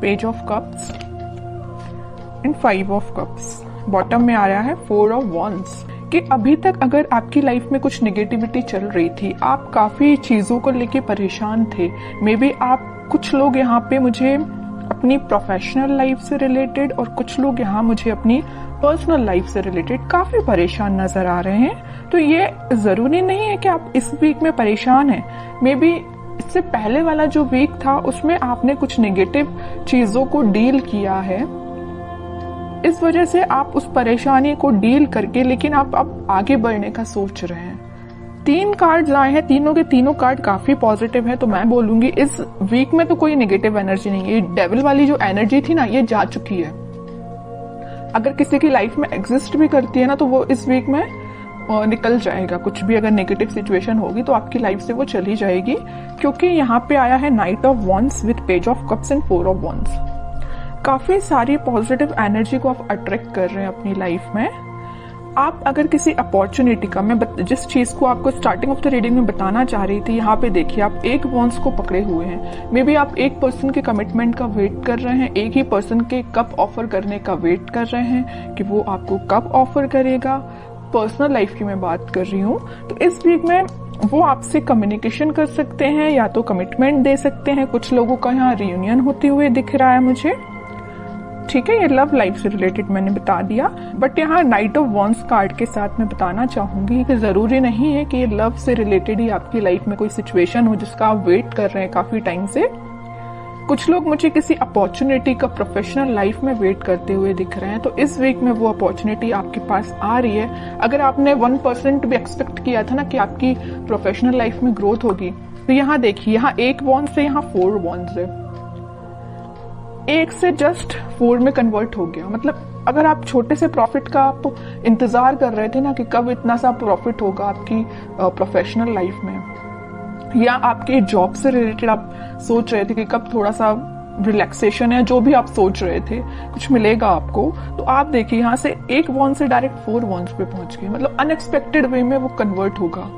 Page of cups and 5 of cups. Bottom में आ रहा है 4 ऑफ वॉन्ड्स कि अभी तक अगर आपकी लाइफ में कुछ नेगेटिविटी चल रही थी, आप काफी चीजों को लेके परेशान थे, मे बी आप कुछ लोग यहाँ पे मुझे अपनी प्रोफेशनल लाइफ से रिलेटेड और कुछ लोग यहाँ मुझे अपनी पर्सनल लाइफ से रिलेटेड काफी परेशान नजर आ रहे हैं। तो ये जरूरी नहीं है कि आप इस वीक में परेशान हैं। मे बी इससे पहले वाला जो वीक था उसमें आपने कुछ नेगेटिव चीजों को डील किया है, इस वजह से आप उस परेशानी को डील करके लेकिन आप अब आगे बढ़ने का सोच रहे हैं। 3 कार्ड्स आए हैं, तीनों के तीनों कार्ड काफी पॉजिटिव है। तो मैं बोलूंगी इस वीक में तो कोई नेगेटिव एनर्जी नहीं है। डेविल वाली जो एनर्जी थी ना, ये जा चुकी है। अगर किसी की लाइफ में एग्जिस्ट भी करती है ना, तो वो इस वीक में निकल जाएगा। कुछ भी अगर नेगेटिव सिचुएशन होगी तो आपकी लाइफ से वो चली जाएगी, क्योंकि यहाँ पे आया है night of wands with page of cups and 4 of wands. काफी सारी पॉजिटिव एनर्जी को आप अट्रैक्ट कर रहे हैं अपनी लाइफ में। आप अगर किसी अपॉर्चुनिटी का, मैं जिस चीज को आपको स्टार्टिंग ऑफ द रीडिंग में बताना चाह रही थी, यहाँ पे देखिए आप एक वॉन्ड्स को पकड़े हुए हैं। मे बी आप एक पर्सन के कमिटमेंट का वेट कर रहे हैं, एक ही पर्सन के कब ऑफर करने का वेट कर रहे हैं कि वो आपको कब ऑफर करेगा। पर्सनल लाइफ की मैं बात कर रही हूँ। तो इस वीक में वो आपसे कम्युनिकेशन कर सकते हैं या तो कमिटमेंट दे सकते हैं। कुछ लोगों का यहाँ रियूनियन होते हुए दिख रहा है मुझे। ठीक है, ये लव लाइफ से रिलेटेड मैंने बता दिया, बट यहाँ नाइट ऑफ वॉन्ड्स कार्ड के साथ मैं बताना चाहूंगी कि जरूरी नहीं है कि ये लव से रिलेटेड ही आपकी लाइफ में कोई सिचुएशन हो जिसका आप वेट कर रहे हैं काफी टाइम से। कुछ लोग मुझे किसी अपॉर्चुनिटी का प्रोफेशनल लाइफ में वेट करते हुए दिख रहे हैं। तो इस वीक में वो अपॉर्चुनिटी आपके पास आ रही है। अगर आपने 1% भी एक्सपेक्ट किया था ना कि आपकी प्रोफेशनल लाइफ में ग्रोथ होगी, तो यहाँ देखिए, यहाँ 1 वॉन्ड से यहाँ 4 वॉन्ड्स है। 1 से जस्ट 4 में कन्वर्ट हो गया। मतलब अगर आप छोटे से प्रॉफिट का आप इंतजार कर रहे थे ना कि कब इतना सा प्रॉफिट होगा आपकी प्रोफेशनल लाइफ में, या आपके जॉब से रिलेटेड आप सोच रहे थे कि कब थोड़ा सा रिलैक्सेशन है, जो भी आप सोच रहे थे कुछ मिलेगा आपको, तो आप देखिए यहाँ से 1 वॉन्ड से डायरेक्ट 4 वॉन्ड्स पे पहुंच गए। मतलब अनएक्सपेक्टेड वे में वो कन्वर्ट होगा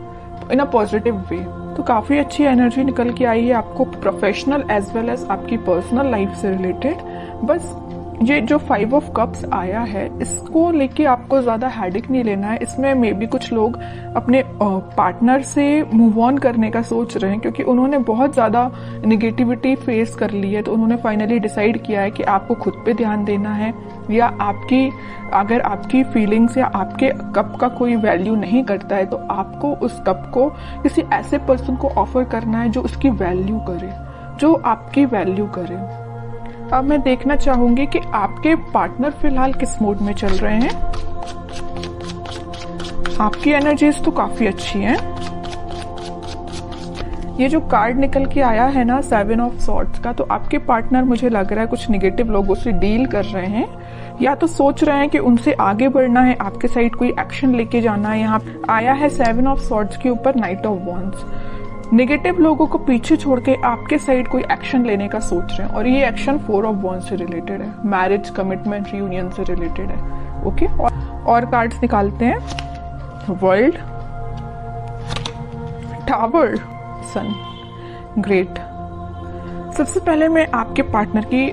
इन अ पॉजिटिव वे। तो काफी अच्छी एनर्जी निकल के आई है आपको प्रोफेशनल एज वेल एज आपकी पर्सनल लाइफ से रिलेटेड। बस ये जो 5 ऑफ कप्स आया है, इसको लेके आपको ज्यादा हेडेक नहीं लेना है। इसमें मे बी कुछ लोग अपने पार्टनर से मूव ऑन करने का सोच रहे हैं, क्योंकि उन्होंने बहुत ज्यादा नेगेटिविटी फेस कर ली है। तो उन्होंने फाइनली डिसाइड किया है कि आपको खुद पे ध्यान देना है, या अगर आपकी फीलिंग्स या आपके कप का कोई वैल्यू नहीं करता है, तो आपको उस कप को किसी ऐसे पर्सन को ऑफर करना है जो उसकी वैल्यू करे, जो आपकी वैल्यू करे। अब मैं देखना चाहूंगी कि आपके पार्टनर फिलहाल किस मूड में चल रहे हैं। आपकी एनर्जीज तो काफी अच्छी हैं। ये जो कार्ड निकल के आया है ना 7 ऑफ सॉर्ड्स का, तो आपके पार्टनर मुझे लग रहा है कुछ नेगेटिव लोगों से डील कर रहे हैं, या तो सोच रहे हैं कि उनसे आगे बढ़ना है, आपके साइड कोई एक्शन लेके जाना है। यहाँ आया है 7 ऑफ सॉर्ड्स के ऊपर नाइट ऑफ वॉन्ड्स। नेगेटिव लोगों को पीछे छोड़ के आपके साइड कोई एक्शन लेने का सोच रहे हैं, और ये एक्शन 4 ऑफ वॉन्ड्स से रिलेटेड है, मैरिज, कमिटमेंट, रियूनियन से रिलेटेड है। ओके, और कार्ड्स निकालते हैं। वर्ल्ड, टावर, सन, ग्रेट। सबसे पहले मैं आपके पार्टनर की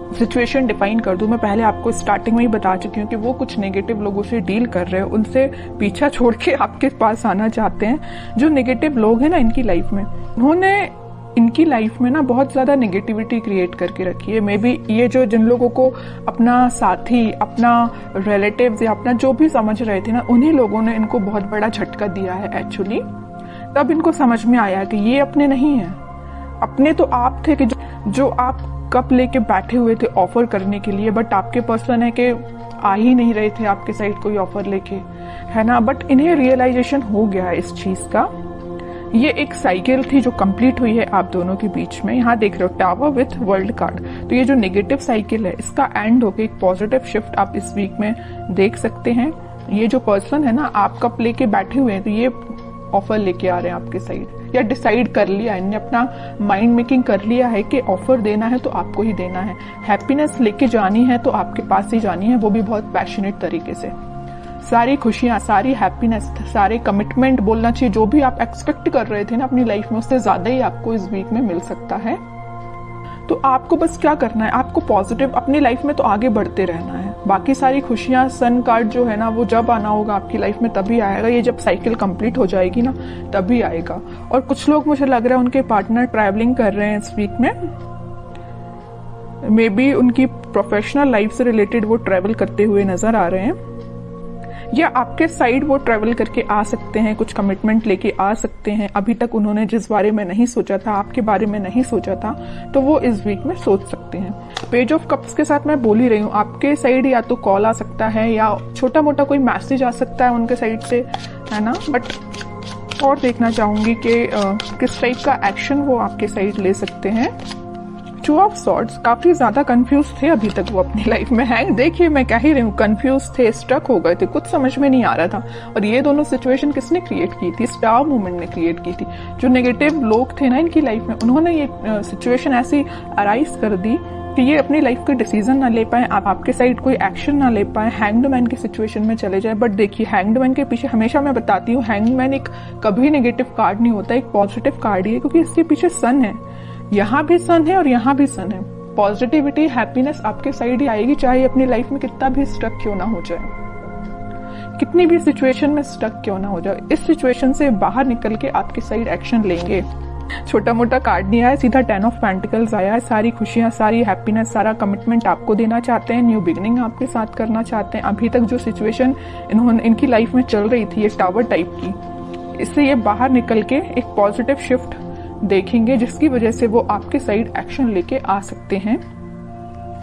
सिचुएशन डिफाइन कर दूं। मैं पहले आपको स्टार्टिंग में ही बता चुकी हूँ कि वो कुछ नेगेटिव लोगों से डील कर रहे हैं, उनसे पीछा छोड़ के आपके पास आना चाहते हैं। जो नेगेटिव लोग हैं ना इनकी लाइफ में, उन्होंने इनकी लाइफ में ना बहुत ज्यादा नेगेटिविटी क्रिएट करके रखी है। मे बी ये जो जिन लोगों को अपना साथी, अपना रिलेटिव्स या अपना जो भी समझ रहे थे ना, उन्हीं लोगों ने इनको बहुत बड़ा झटका दिया है एक्चुअली। तब इनको समझ में आया कि ये अपने नहीं है। अपने तो आप थे कि जो आप कप लेके बैठे हुए थे ऑफर करने के लिए, बट आपके पर्सन है कि आ ही नहीं रहे थे आपके साइड कोई ऑफर लेके, है ना। बट इन्हें रियलाइजेशन हो गया इस चीज का। ये एक साइकिल थी जो कंप्लीट हुई है आप दोनों के बीच में। यहाँ देख रहे हो टावर विथ वर्ल्ड कार्ड। तो ये जो नेगेटिव साइकिल है इसका एंड होके एक पॉजिटिव शिफ्ट आप इस वीक में देख सकते हैं। ये जो पर्सन है ना, आप कप लेके बैठे हुए हैं, तो ये ऑफर लेके आ रहे हैं आपके साइड, या डिसाइड कर लिया, इन्होंने अपना माइंड मेकिंग कर लिया है कि ऑफर देना है तो आपको ही देना है। हैप्पीनेस लेके जानी है तो आपके पास ही जानी है, वो भी बहुत पैशनेट तरीके से। सारी खुशियां, सारी हैप्पीनेस, सारे कमिटमेंट बोलना चाहिए, जो भी आप एक्सपेक्ट कर रहे थे ना अपनी लाइफ में, उससे ज्यादा ही आपको इस वीक में मिल सकता है। तो आपको बस क्या करना है, आपको पॉजिटिव अपनी लाइफ में तो आगे बढ़ते रहना है। बाकी सारी खुशियां, सन कार्ड जो है ना, वो जब आना होगा आपकी लाइफ में तभी आएगा। ये जब साइकिल कंप्लीट हो जाएगी ना तभी आएगा। और कुछ लोग, मुझे लग रहा है उनके पार्टनर ट्रैवलिंग कर रहे हैं इस वीक में, मे बी उनकी प्रोफेशनल लाइफ से रिलेटेड वो ट्रैवल करते हुए नजर आ रहे हैं, या आपके साइड वो ट्रैवल करके आ सकते हैं, कुछ कमिटमेंट लेके आ सकते हैं। अभी तक उन्होंने जिस बारे में नहीं सोचा था, आपके बारे में नहीं सोचा था, तो वो इस वीक में सोच सकते हैं। पेज ऑफ कप्स के साथ मैं बोल ही रही हूँ, आपके साइड या तो कॉल आ सकता है या छोटा मोटा कोई मैसेज आ सकता है उनके साइड से, है ना। बट और देखना चाहूंगी कि किस टाइप का एक्शन वो आपके साइड ले सकते हैं। टू ऑफ सॉर्ड्स, काफी ज्यादा कंफ्यूज थे अभी तक वो अपनी लाइफ में। हैंग, देखिए मैं कह ही रही हूँ, कंफ्यूज थे, स्टक हो गए थे, कुछ समझ में नहीं आ रहा था। और ये दोनों सिचुएशन किसने क्रिएट की थी? स्टार मूवमेंट ने क्रिएट की थी। जो नेगेटिव लोग थे ना इनकी लाइफ में, उन्होंने ये सिचुएशन ऐसी अराइज कर दी कि ये अपनी लाइफ के डिसीजन ना ले पाए, आपके साइड कोई एक्शन ना ले पाए, हैंग्ड मैन की सिचुएशन में चले जाए। बट देखिए, हैंग्ड मैन के पीछे हमेशा मैं बताती हूँ, हैंग्ड मैन एक कभी नेगेटिव कार्ड नहीं होता, एक पॉजिटिव कार्ड ही है, क्योंकि इसके पीछे सन है। यहाँ भी सन है और यहाँ भी सन है। पॉजिटिविटी, हैप्पीनेस आपके साइड ही आएगी, चाहे अपनी लाइफ में कितना भी स्टक क्यों ना हो जाए, कितनी भी सिचुएशन में स्टक क्यों ना हो जाए। इस सिचुएशन से बाहर निकल के आपके साइड एक्शन लेंगे। छोटा मोटा कार्ड नहीं आया, सीधा 10 ऑफ पेंटिकल्स आया है। सारी खुशियां, सारी हैप्पीनेस, सारा कमिटमेंट आपको देना चाहते हैं, न्यू बिगिनिंग आपके साथ करना चाहते हैं। अभी तक जो सिचुएशन इनकी लाइफ में चल रही थी, ये टावर टाइप की, इससे ये बाहर निकल के एक पॉजिटिव शिफ्ट देखेंगे, जिसकी वजह से वो आपके साइड एक्शन लेके आ सकते हैं।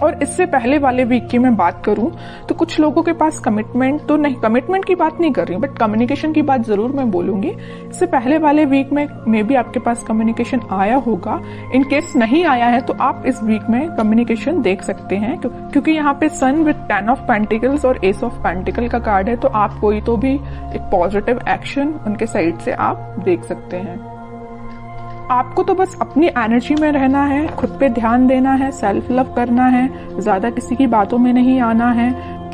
और इससे पहले वाले वीक की मैं बात करूं तो कुछ लोगों के पास कमिटमेंट तो नहीं, कमिटमेंट की बात नहीं कर रही हूं, बट कम्युनिकेशन की बात जरूर मैं बोलूंगी। इससे पहले वाले वीक में मे बी आपके पास कम्युनिकेशन आया होगा। इन केस नहीं आया है तो आप इस वीक में कम्युनिकेशन देख सकते हैं, क्योंकि यहाँ पे सन विद 10 ऑफ पेंटिकल्स और एस ऑफ पेंटिकल का कार्ड है। तो आप कोई तो भी एक पॉजिटिव एक्शन उनके साइड से आप देख सकते हैं। आपको तो बस अपनी एनर्जी में रहना है, खुद पे ध्यान देना है, सेल्फ लव करना है, ज्यादा किसी की बातों में नहीं आना है।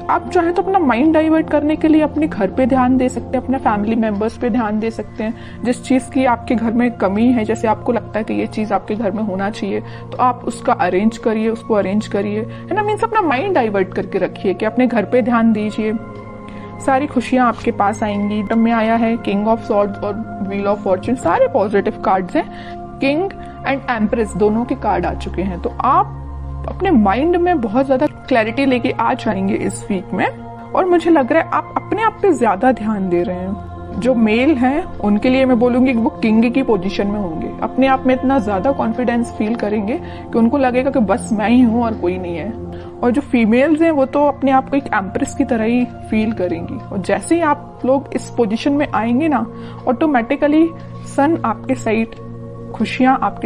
आप चाहे तो अपना माइंड डाइवर्ट करने के लिए अपने घर पे ध्यान दे सकते हैं, अपने फैमिली मेंबर्स पे ध्यान दे सकते हैं। जिस चीज की आपके घर में कमी है, जैसे आपको लगता है कि ये चीज आपके घर में होना चाहिए, तो आप उसका अरेंज करिए, उसको अरेंज करिए, है ना। मीन्स अपना माइंड डाइवर्ट करके रखिए कि अपने घर पे ध्यान दीजिए, सारी खुशियां आपके पास आएंगी। तब में आया है किंग ऑफ सॉर्ड्स और व्हील ऑफ फॉर्च्यून, सारे पॉजिटिव कार्ड्स हैं। किंग एंड एम्प्रेस दोनों के कार्ड आ चुके हैं। तो आप अपने माइंड में बहुत ज्यादा क्लैरिटी लेके आ जाएंगे इस वीक में। और मुझे लग रहा है आप अपने आप पे ज्यादा ध्यान दे रहे हैं। जो मेल हैं उनके लिए मैं बोलूंगी कि वो किंग की पोजीशन में होंगे, अपने आप में इतना ज्यादा कॉन्फिडेंस फील करेंगे कि उनको लगेगा कि बस मैं ही हूँ और कोई नहीं है। और जो फीमेल्स हैं वो तो अपने आप को एक एम्प्रेस की तरह ही फील करेंगी। और जैसे ही आप लोग इस पोजीशन में आएंगे ना, ऑटोमेटिकली सन आपके साइड, खुशियां आपके